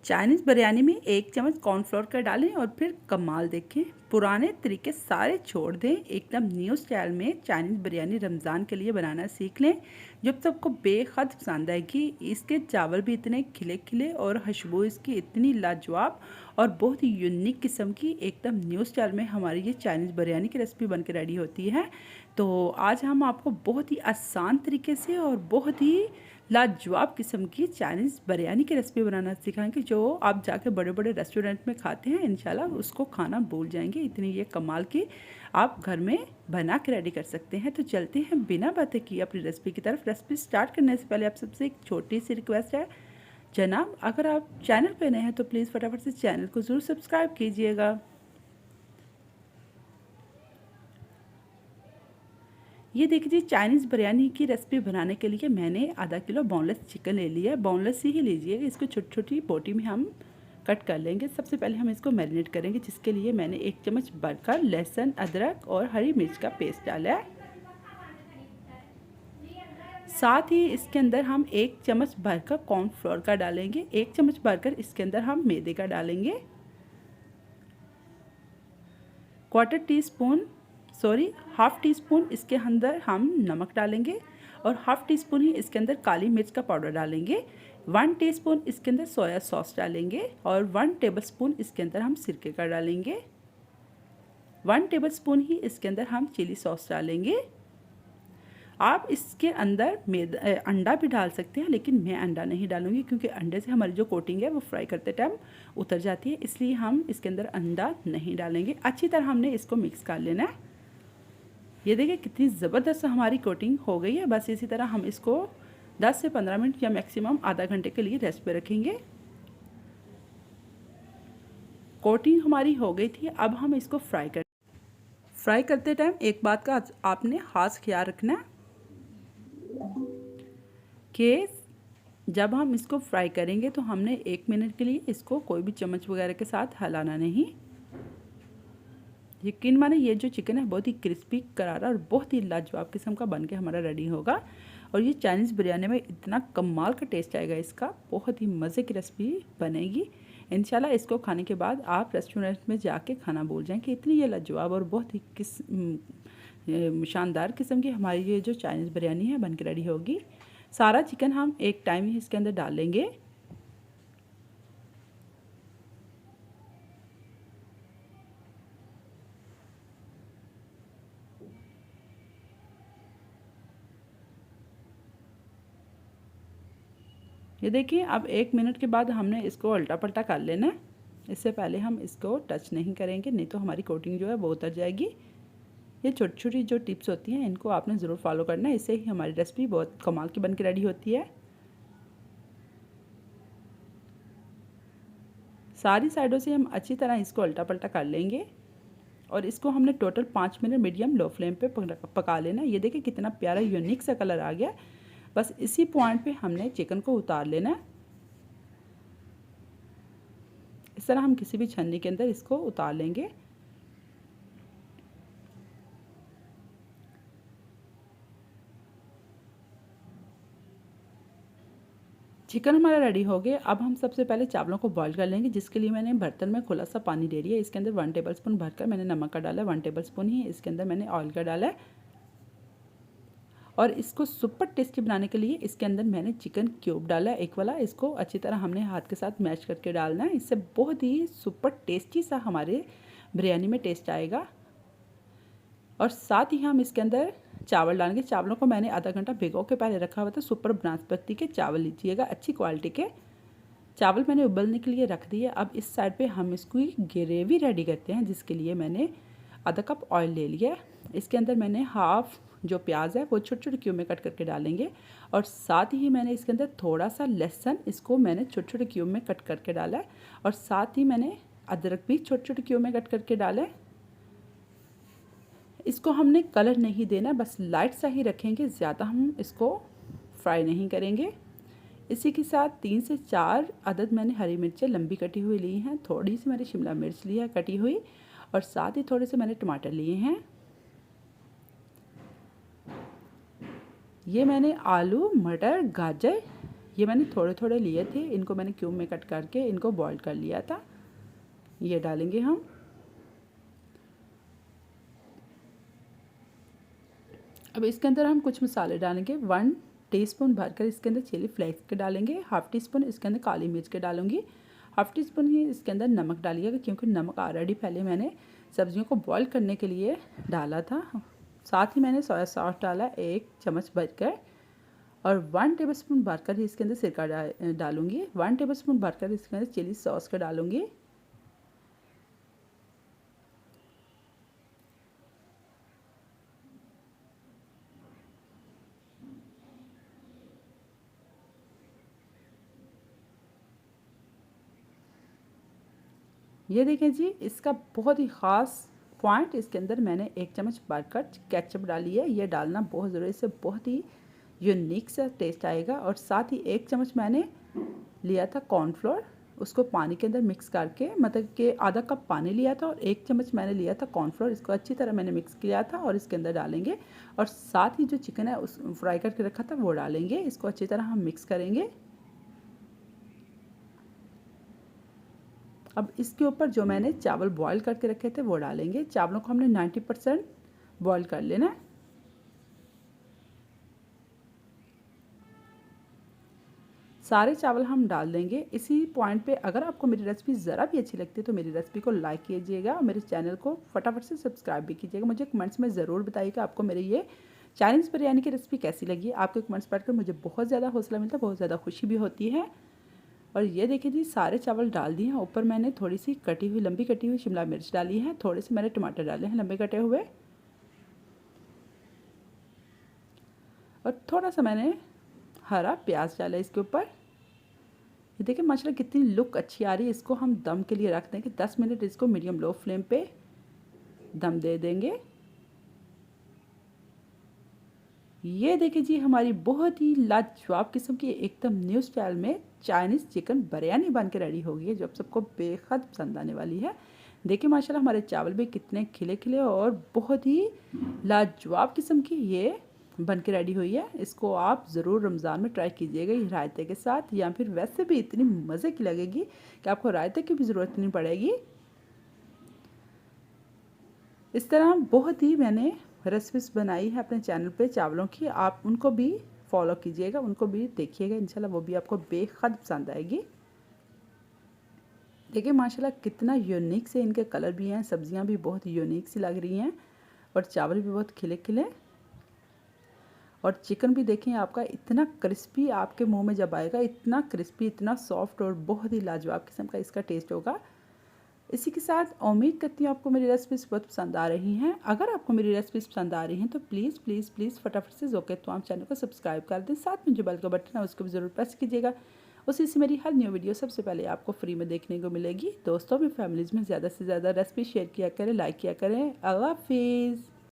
Chinese biryani में 1 चम्मच cornflour का डालें और फिर कमाल देखें। पुराने तरीके सारे छोड़ दें, एकदम न्यू स्टाइल में चाइनीज़ बिरयानी रमज़ान के लिए बनाना सीख लें, जब सबको बेहद पसंद आएगी। इसके चावल भी इतने खिले खिले और खुशबू इसकी इतनी लाजवाब और बहुत ही यूनिक किस्म की, एकदम न्यू स्टाइल में हमारी ये चाइनीज़ बिरयानी की रेसिपी बन के रेडी होती है। तो आज हम आपको बहुत ही आसान तरीके से और बहुत ही लाजवाब किस्म की चाइनीज़ बिरयानी की रेसिपी बनाना सिखाएंगे, जो आप जाके बड़े बड़े रेस्टोरेंट में खाते हैं इंशाल्लाह उसको खाना भूल जाएंगे। इतनी ये कमाल की आप घर में बना के रेडी कर सकते हैं। तो चलते हैं बिना बातें किए अपनी रेसिपी की तरफ। रेसिपी स्टार्ट करने से पहले आप सबसे एक छोटी सी रिक्वेस्ट है जनाब, अगर आप चैनल पर नए हैं तो प्लीज़ फटाफट से चैनल को ज़रूर सब्सक्राइब कीजिएगा। ये देखिए, चाइनीज़ बिरयानी की रेसिपी बनाने के लिए मैंने आधा किलो बोनलेस चिकन ले लिया है। बोनलेस ही लीजिएगा, इसको छोटी छोटी बोटी में हम कट कर लेंगे। सबसे पहले हम इसको मैरिनेट करेंगे, जिसके लिए मैंने 1 चम्मच भरकर लहसुन, अदरक और हरी मिर्च का पेस्ट डाला है। साथ ही इसके अंदर हम 1 चम्मच भरकर कॉर्नफ्लोर का डालेंगे। 1 चम्मच भरकर इसके अंदर हम मैदे का डालेंगे। हाफ टी स्पून इसके अंदर हम नमक डालेंगे और हाफ टी स्पून ही इसके अंदर काली मिर्च का पाउडर डालेंगे। 1 टीस्पून इसके अंदर सोया सॉस डालेंगे और 1 टेबलस्पून इसके अंदर हम सिरके का डालेंगे। 1 टेबलस्पून ही इसके अंदर हम चिली सॉस डालेंगे। आप इसके अंदर अंडा भी डाल सकते हैं, लेकिन मैं अंडा नहीं डालूंगी क्योंकि अंडे से हमारी जो कोटिंग है वो फ्राई करते टाइम उतर जाती है, इसलिए हम इसके अंदर अंडा नहीं डालेंगे। अच्छी तरह हमने इसको मिक्स कर लेना है। ये देखिए कितनी ज़बरदस्त हमारी कोटिंग हो गई है। बस इसी तरह हम इसको 10 से 15 मिनट या मैक्सिमम आधा घंटे के लिए रेस्ट पे रखेंगे। कोटिंग हमारी हो गई थी, अब हम इसको फ्राई करते टाइम एक बात का आपने खास ख्याल रखना है कि जब हम इसको फ्राई करेंगे तो हमने 1 मिनट के लिए इसको कोई भी चम्मच वगैरह के साथ हिलाना नहीं। यकीन माने ये जो चिकन है बहुत ही क्रिस्पी, करारा और बहुत ही लाजवाब किस्म का बन के हमारा रेडी होगा। और ये चाइनीज़ बिरयानी में इतना कमाल का टेस्ट आएगा इसका, बहुत ही मज़े की रेसिपी बनेगी इंशाल्लाह। इसको खाने के बाद आप रेस्टोरेंट में जाके खाना भूल जाएंगे, इतनी ये लाजवाब और बहुत ही शानदार किस्म की हमारी ये जो चाइनीज़ बिरयानी है बन के रेडी होगी। सारा चिकन हम एक टाइम ही इसके अंदर डाल लेंगे। ये देखिए, अब 1 मिनट के बाद हमने इसको उल्टा पलटा कर लेना है। इससे पहले हम इसको टच नहीं करेंगे, नहीं तो हमारी कोटिंग जो है वो उतर जाएगी। ये छोटी छोटी जो टिप्स होती हैं इनको आपने ज़रूर फॉलो करना है, इससे ही हमारी रेसिपी बहुत कमाल की बन के रेडी होती है। सारी साइडों से हम अच्छी तरह इसको उल्टा पलटा कर लेंगे और इसको हमने total 5 minute medium low flame पे पका लेना है। ये देखिए कितना प्यारा यूनिक सा कलर आ गया। बस इसी पॉइंट पे हमने चिकन को उतार लेना है। इस तरह हम किसी भी छन्नी के अंदर इसको उतार लेंगे। चिकन हमारा रेडी हो गया। अब हम सबसे पहले चावलों को बॉईल कर लेंगे, जिसके लिए मैंने बर्तन में खुला सा पानी ले लिया। इसके अंदर 1 टेबलस्पून भरकर मैंने नमक का डाला है, 1 टेबलस्पून ही इसके अंदर मैंने ऑयल का डाला है। और इसको सुपर टेस्टी बनाने के लिए इसके अंदर मैंने चिकन क्यूब डाला है, एक वाला। इसको अच्छी तरह हमने हाथ के साथ मैश करके डालना है, इससे बहुत ही सुपर टेस्टी सा हमारे बिरयानी में टेस्ट आएगा। और साथ ही हम इसके अंदर चावल डालेंगे। चावलों को मैंने आधा घंटा भिगो के पहले रखा हुआ था। सुपर बासमती के चावल लीजिएगा, अच्छी क्वालिटी के चावल मैंने उबलने के लिए रख दिए। अब इस साइड पे हम इसको ग्रेवी रेडी करते हैं, जिसके लिए मैंने आधा कप ऑयल ले लिया। इसके अंदर मैंने हाफ जो प्याज है वो छोटे छोटे क्यूब में कट करके डालेंगे और साथ ही मैंने इसके अंदर थोड़ा सा लहसुन, इसको मैंने छोटे छोटे क्यूब में कट करके डाला है और साथ ही मैंने अदरक भी छोटे छोटे क्यूब में कट करके डाला है। इसको हमने कलर नहीं देना, बस लाइट सा ही रखेंगे, ज़्यादा हम इसको फ्राई नहीं करेंगे। इसी के साथ 3 से 4 अदद मैंने हरी मिर्चें लंबी कटी हुई ली हैं, थोड़ी सी मैंने शिमला मिर्च ली है कटी हुई और साथ ही थोड़े से मैंने टमाटर लिए हैं। ये मैंने आलू, मटर, गाजर ये मैंने थोड़े थोड़े लिए थे, इनको मैंने क्यूब में कट करके इनको बॉईल कर लिया था। ये डालेंगे हम। अब इसके अंदर हम कुछ मसाले डालेंगे। 1 टीस्पून भरकर इसके अंदर चिली फ्लेक्स के डालेंगे, हाफ़ टी स्पून इसके अंदर काली मिर्च के डालूंगी, हाफ़ टी स्पून ही इसके अंदर नमक डालिएगा, क्योंकि नमक ऑलरेडी पहले मैंने सब्जियों को बॉईल करने के लिए डाला था। साथ ही मैंने सोया सॉस डाला 1 चम्मच भरकर, और 1 टेबलस्पून भरकर ही इसके अंदर सिरका डालूंगी। 1 टेबलस्पून भरकर इसके अंदर चिली सॉस का डालूंगी। ये देखें जी, इसका बहुत ही ख़ास पॉइंट, इसके अंदर मैंने 1 चम्मच भरकर केचप डाली है। ये डालना बहुत ज़रूरी है, इससे बहुत ही यूनिक सा टेस्ट आएगा। और साथ ही 1 चम्मच मैंने लिया था कॉर्नफ्लोर, उसको पानी के अंदर मिक्स करके, मतलब कि आधा कप पानी लिया था और 1 चम्मच मैंने लिया था कॉर्नफ्लोर, इसको अच्छी तरह मैंने मिक्स किया था और इसके अंदर डालेंगे। और साथ ही जो चिकन है उस फ्राई करके रखा था वो डालेंगे। इसको अच्छी तरह हम मिक्स करेंगे। अब इसके ऊपर जो मैंने चावल बॉईल करके रखे थे वो डालेंगे। चावलों को हमने 90% बॉईल कर लेना है। सारे चावल हम डाल देंगे। इसी पॉइंट पे अगर आपको मेरी रेसिपी ज़रा भी अच्छी लगती है तो मेरी रेसिपी को लाइक कीजिएगा और मेरे चैनल को फटाफट से सब्सक्राइब भी कीजिएगा। मुझे कमेंट्स में ज़रूर बताइएगा आपको मेरी ये चाइनीज़ बिरयानी की रेसिपी कैसी लगी। आपके कमेंट्स पढ़कर मुझे बहुत ज़्यादा हौसला मिलता है, बहुत ज़्यादा खुशी भी होती है। और ये देखिए जी, सारे चावल डाल दिए हैं। ऊपर मैंने थोड़ी सी लंबी कटी हुई शिमला मिर्च डाली है, थोड़े से मैंने टमाटर डाले हैं लंबे कटे हुए, और थोड़ा सा मैंने हरा प्याज डाला इसके ऊपर। ये देखिए माशाल्लाह कितनी लुक अच्छी आ रही है। इसको हम दम के लिए रख देंगे 10 मिनट, इसको मीडियम लो फ्लेम पे दम दे देंगे। ये देखिए जी, हमारी बहुत ही लाजवाब किस्म की एकदम न्यू स्टाइल में चाइनीज़ चिकन बिरयानी बन के रेडी हो गई है, जो आप सबको बेहद पसंद आने वाली है। देखिए माशाल्लाह हमारे चावल भी कितने खिले खिले और बहुत ही लाजवाब किस्म की ये बन के रेडी हुई है। इसको आप ज़रूर रमज़ान में ट्राई कीजिएगा ये रायते के साथ, या फिर वैसे भी इतनी मज़े की लगेगी कि आपको रायते की भी ज़रूरत नहीं पड़ेगी। इस तरह बहुत ही मैंने रेसिपीज़ बनाई है अपने चैनल पे चावलों की, आप उनको भी फॉलो कीजिएगा, उनको भी देखिएगा, इंशाल्लाह वो भी आपको बेहद पसंद आएगी। देखिए माशाल्लाह कितना यूनिक से इनके कलर भी हैं, सब्जियां भी बहुत यूनिक सी लग रही हैं और चावल भी बहुत खिले खिले, और चिकन भी देखें आपका इतना क्रिस्पी, आपके मुंह में जब आएगा इतना क्रिस्पी, इतना सॉफ्ट और बहुत ही लाजवाब किस्म का इसका टेस्ट होगा। इसी के साथ उम्मीद करती हूँ आपको मेरी रेसिपीज़ बहुत पसंद आ रही हैं। अगर आपको मेरी रेसिपीज़ पसंद आ रही हैं तो प्लीज़ प्लीज़ प्लीज़ फटाफट से ज़ोके तो आप चैनल को सब्सक्राइब कर दें, साथ में जो बेल का बटन है उसको भी ज़रूर प्रेस कीजिएगा। उसी से मेरी हर न्यू वीडियो सबसे पहले आपको फ्री में देखने को मिलेगी। दोस्तों में फैमिलीज़ में ज़्यादा से ज़्यादा रेसिपी शेयर किया करें, लाइक किया करें। अल्लाह हाफिज़।